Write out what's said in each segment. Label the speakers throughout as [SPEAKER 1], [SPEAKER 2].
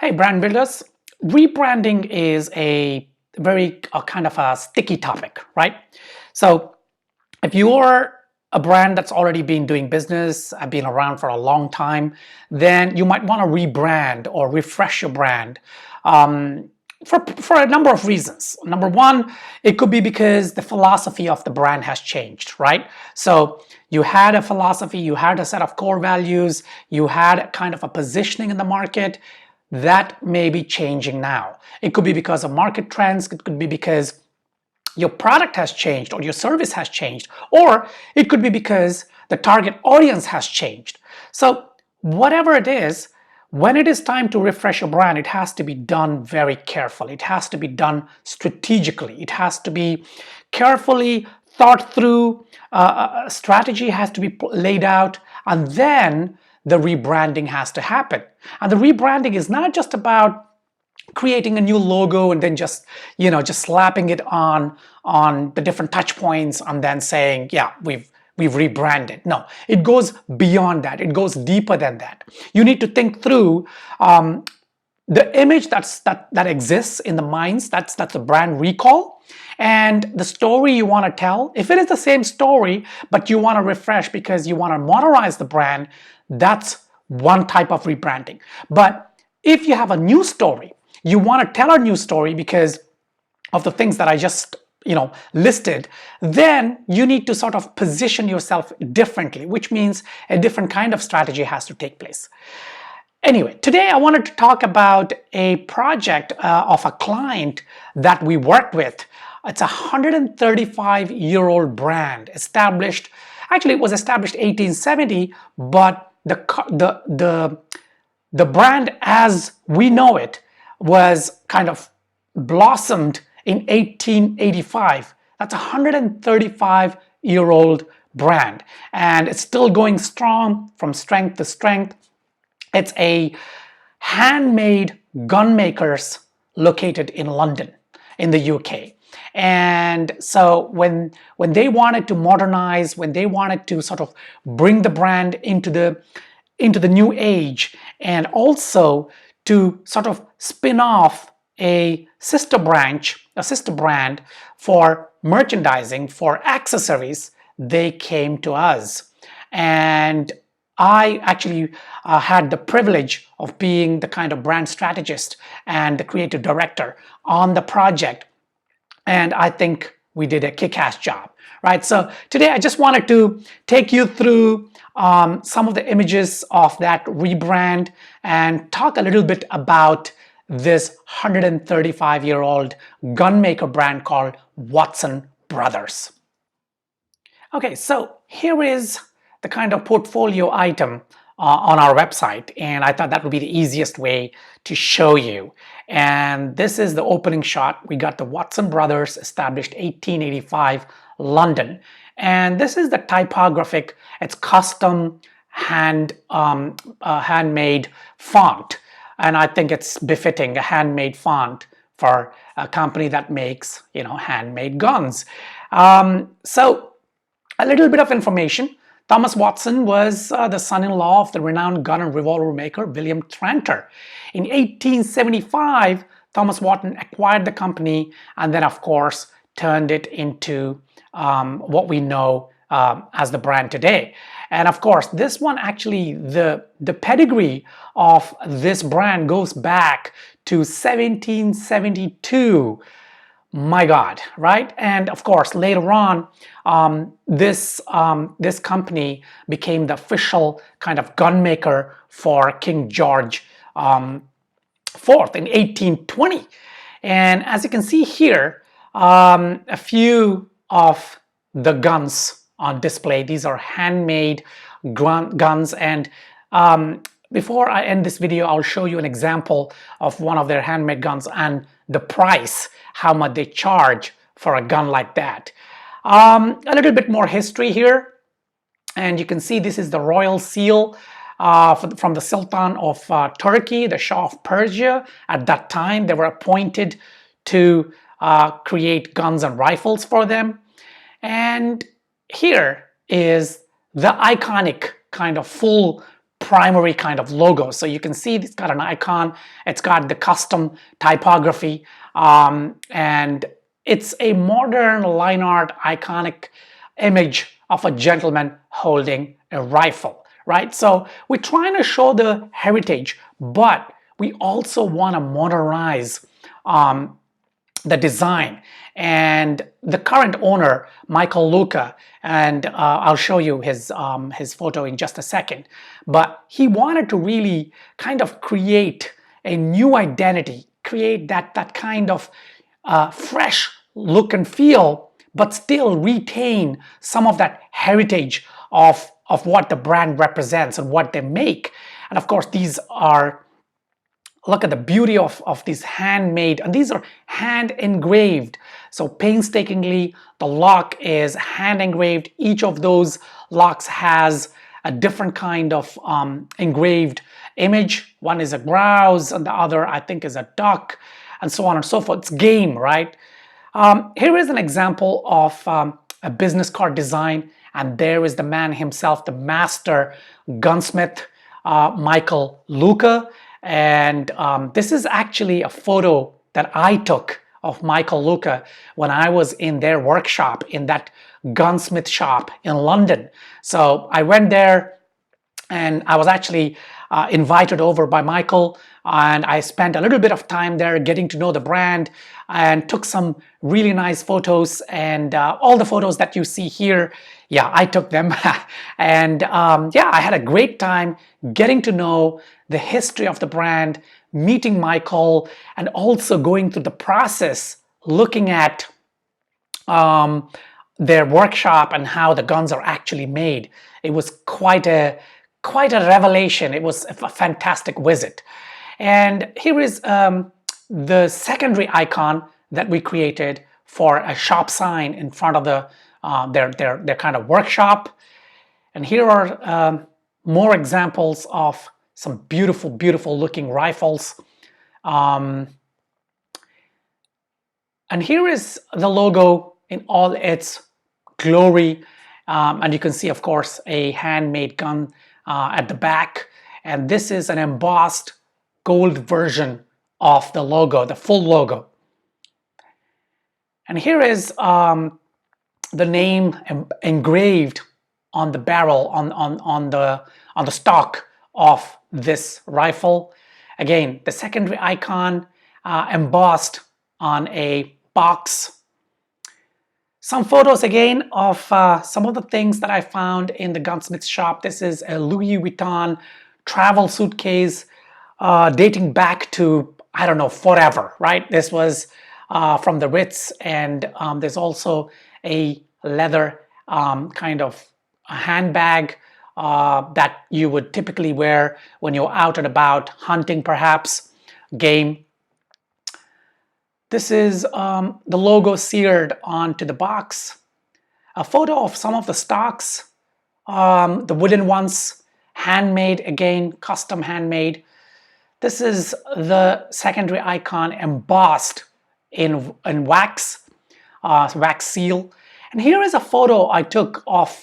[SPEAKER 1] Hey, brand builders, rebranding is a very kind of a sticky topic, right? So if you're a brand that's already been doing business, been around for a long time, then you might want to rebrand or refresh your brand um, for a number of reasons. Number one, it could be because the philosophy of the brand has changed, right? So you had a philosophy, you had a set of core values, you had kind of a positioning in the market that may be changing now. It could be because of market trends, it could be because your product has changed or your service has changed, or it could be because the target audience has changed. So whatever it is, when it is time to refresh a brand, it has to be done very carefully. It has to be done strategically. It has to be carefully thought through. A strategy has to be laid out, and then the rebranding has to happen. And the rebranding is not just about creating a new logo and then just slapping it on the different touch points and then saying, yeah, we've rebranded. No, it goes beyond that. It goes deeper than that. You need to think through the image that exists in the minds. That's the brand recall, and the story you want to tell. If it is the same story but you want to refresh because you want to modernize the brand, that's one type of rebranding. But if you have a new story, you want to tell a new story because of the things that I just listed, then you need to sort of position yourself differently, which means a different kind of strategy has to take place. Anyway, today I wanted to talk about a project of a client that we worked with. It's a 135-year-old brand established. Actually, it was established 1870, but the brand as we know it was kind of blossomed in 1885. That's a 135-year-old brand, and it's still going strong from strength to strength. It's a handmade gunmakers located in London, in the UK. And so when they wanted to modernize, when they wanted to sort of bring the brand into the new age, and also to sort of spin off a sister brand for merchandising, for accessories, they came to us. And I actually had the privilege of being the kind of brand strategist and the creative director on the project. And I think we did a kick-ass job, right? So today I just wanted to take you through some of the images of that rebrand and talk a little bit about this 135-year-old gunmaker brand called Watson Brothers. Okay, so here is the kind of portfolio item on our website, and I thought that would be the easiest way to show you. And this is the opening shot. We got the Watson Brothers, established 1885, London. And this is the typographic, it's custom handmade font. And I think it's befitting, a handmade font for a company that makes, handmade guns. So a little bit of information. Thomas Watson was the son-in-law of the renowned gun and revolver maker William Tranter. In 1875, Thomas Watson acquired the company and then, of course, turned it into what we know as the brand today. And of course, this one actually, the pedigree of this brand goes back to 1772. My God, right? And of course, later on, this company became the official kind of gunmaker for King George IV in 1820. And as you can see here, a few of the guns on display. These are handmade guns, and before I end this video, I'll show you an example of one of their handmade guns and the price, how much they charge for a gun like that. A little bit more history here, and you can see this is the royal seal from the Sultan of Turkey, the Shah of Persia. At that time, they were appointed to create guns and rifles for them. And here is the iconic kind of full primary kind of logo. So you can see it's got an icon, it's got the custom typography, and it's a modern line art iconic image of a gentleman holding a rifle, right? So we're trying to show the heritage, but we also want to modernize the design. And the current owner, Michael Louca, and I'll show you his photo in just a second, but he wanted to really kind of create a new identity, create that kind of fresh look and feel, but still retain some of that heritage of what the brand represents and what they make. And of course, these are, look at the beauty of these handmade, and these are hand engraved. So painstakingly, the lock is hand engraved. Each of those locks has a different kind of engraved image. One is a grouse, and the other, I think, is a duck, and so on and so forth. It's game, right? Here is an example of a business card design, and there is the man himself, the master gunsmith, Michael Louca. And this is actually a photo that I took of Michael Louca when I was in their workshop in that gunsmith shop in London. So I went there and I was actually invited over by Michael, and I spent a little bit of time there getting to know the brand and took some really nice photos. And all the photos that you see here, yeah, I took them. And yeah, I had a great time getting to know the history of the brand, meeting Michael, and also going through the process, looking at their workshop and how the guns are actually made. It was quite a revelation. It was a fantastic visit. And here is the secondary icon that we created for a shop sign in front of the their kind of workshop. And here are more examples of some beautiful looking rifles. And here is the logo in all its glory. And you can see, of course, a handmade gun at the back. And this is an embossed gold version of the logo, the full logo. And here is the name engraved on the barrel, on the stock of this rifle. Again, the secondary icon embossed on a box. Some photos again of some of the things that I found in the gunsmith shop. This is a Louis Vuitton travel suitcase dating back to, I don't know, forever, right? This was from the Ritz, and there's also a leather kind of a handbag that you would typically wear when you're out and about hunting, perhaps, game. This is the logo seared onto the box. A photo of some of the stocks, the wooden ones, handmade, again, custom handmade. This is the secondary icon embossed in wax, wax seal. And here is a photo I took of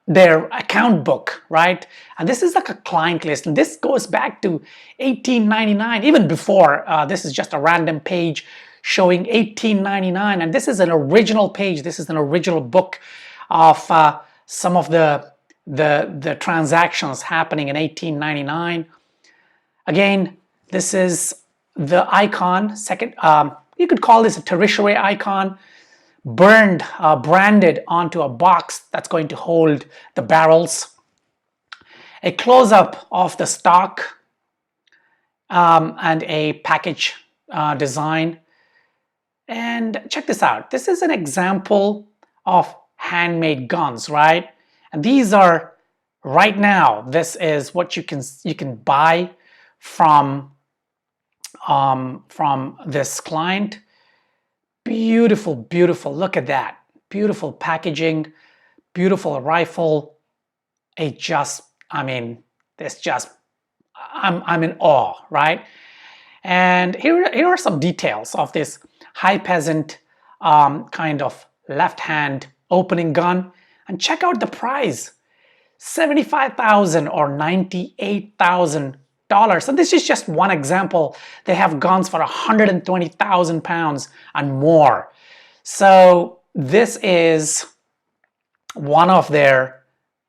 [SPEAKER 1] their account book, right? And this is like a client list, and this goes back to 1899, even before. This is just a random page showing 1899, and this is an original page. This is an original book of some of the transactions happening in 1899. Again, this is the icon, second, you could call this a tertiary icon, burned, branded onto a box that's going to hold the barrels. A close-up of the stock and a package design. And check this out. This is an example of handmade guns, right? And these are, right now, this is what you can buy from this client. Beautiful, beautiful. Look at that. Beautiful packaging, beautiful rifle. It just, I mean, this just, I'm in awe, right? And here are some details of this high peasant kind of left hand opening gun. And check out the price. $75,000 or $98,000. And this is just one example. They have guns for 120,000 pounds and more. So this is one of their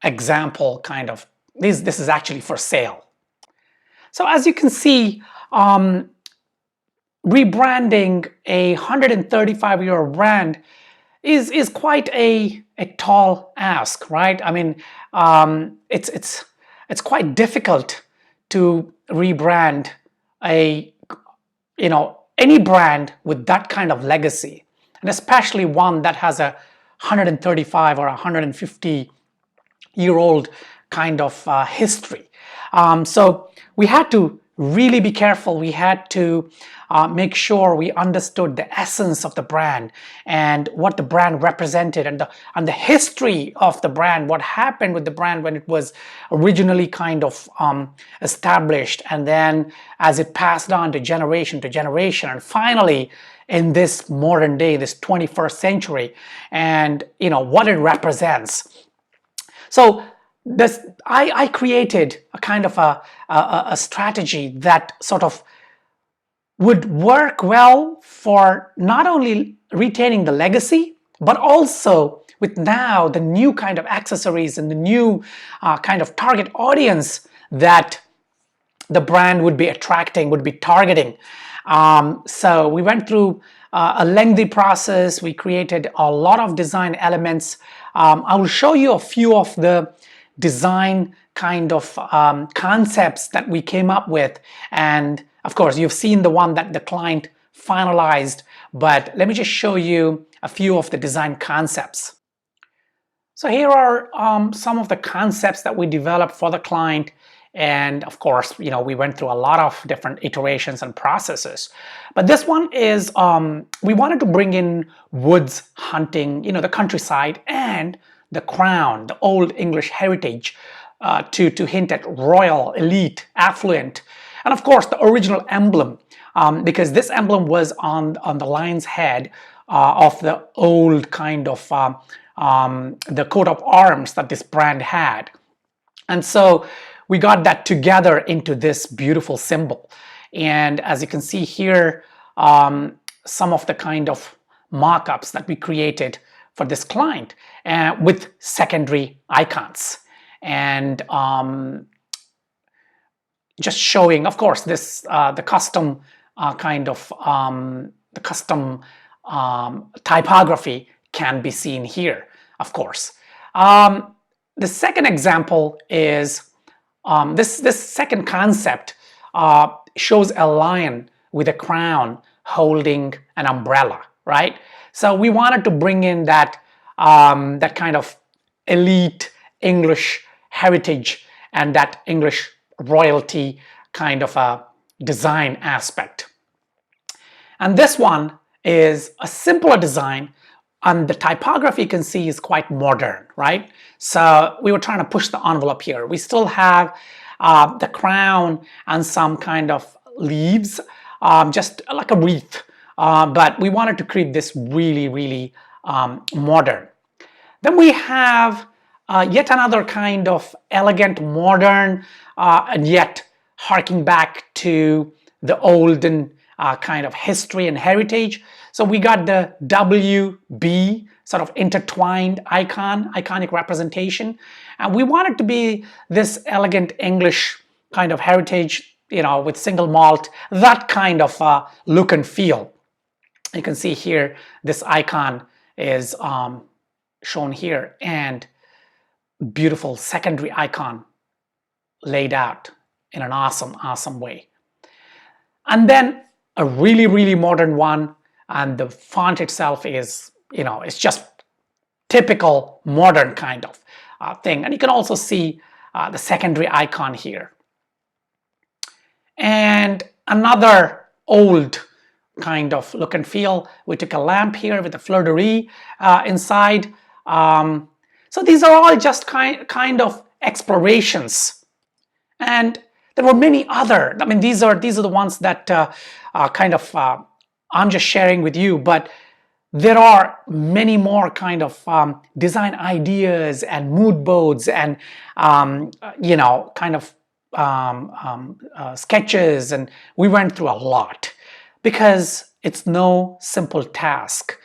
[SPEAKER 1] example kind of, this is actually for sale. So as you can see, rebranding a 135-year-old brand is quite a tall ask, right? I mean, it's quite difficult to rebrand any brand with that kind of legacy, and especially one that has a 135 or 150-year-old kind of history. So we had to really be careful. We had to make sure we understood the essence of the brand and what the brand represented, and the history of the brand, what happened with the brand when it was originally kind of established, and then as it passed on to generation, and finally in this modern day, this 21st century, and what it represents. So I created a kind of a strategy that sort of would work well for not only retaining the legacy, but also with now the new kind of accessories and the new kind of target audience that the brand would be attracting, would be targeting. So we went through a lengthy process. We created a lot of design elements. I will show you a few of the design kind of concepts that we came up with, and of course you've seen the one that the client finalized, but let me just show you a few of the design concepts. So here are some of the concepts that we developed for the client, and of course we went through a lot of different iterations and processes, but this one is we wanted to bring in woods, hunting, the countryside, and the crown, the old English heritage, to hint at royal, elite, affluent, and of course the original emblem, because this emblem was on the lion's head of the old kind of the coat of arms that this brand had. And so we got that together into this beautiful symbol. And as you can see here, some of the kind of mock-ups that we created for this client with secondary icons, and just showing, of course, this the custom kind of the custom typography can be seen here, of course. The second example is this second concept shows a lion with a crown holding an umbrella, right? So we wanted to bring in that that kind of elite English heritage and that English royalty kind of a design aspect. And this one is a simpler design, and the typography you can see is quite modern, right? So we were trying to push the envelope here. We still have the crown and some kind of leaves, just like a wreath, but we wanted to create this really modern. Then we have yet another kind of elegant, modern, and yet harking back to the olden kind of history and heritage. So we got the WB sort of intertwined iconic representation, and we want it to be this elegant English kind of heritage, with single malt, that kind of look and feel. You can see here this icon is shown here, and beautiful secondary icon laid out in an awesome way. And then a really modern one, and the font itself is, it's just typical modern kind of thing. And you can also see the secondary icon here. And another old kind of look and feel, we took a lamp here with a fleur-de-lis inside. So these are all just kind of explorations, and there were many other. I mean, these are the ones that kind of I'm just sharing with you. But there are many more kind of design ideas and mood boards and kind of sketches, and we went through a lot because it's no simple task.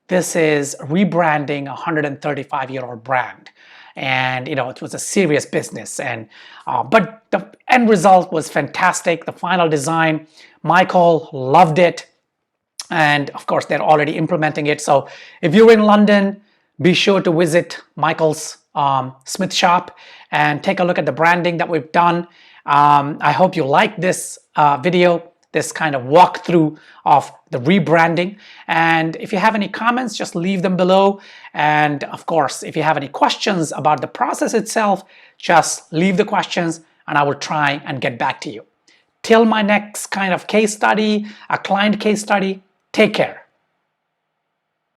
[SPEAKER 1] This is rebranding a 135-year-old brand, and it was a serious business. And but the end result was fantastic. The final design, Michael loved it, and of course they're already implementing it. So if you're in London, be sure to visit Michael's Smith shop and take a look at the branding that we've done. I hope you like this video, this kind of walkthrough of the rebranding. And if you have any comments, just leave them below. And of course, if you have any questions about the process itself, just leave the questions and I will try and get back to you. Till my next kind of case study, a client case study, take care.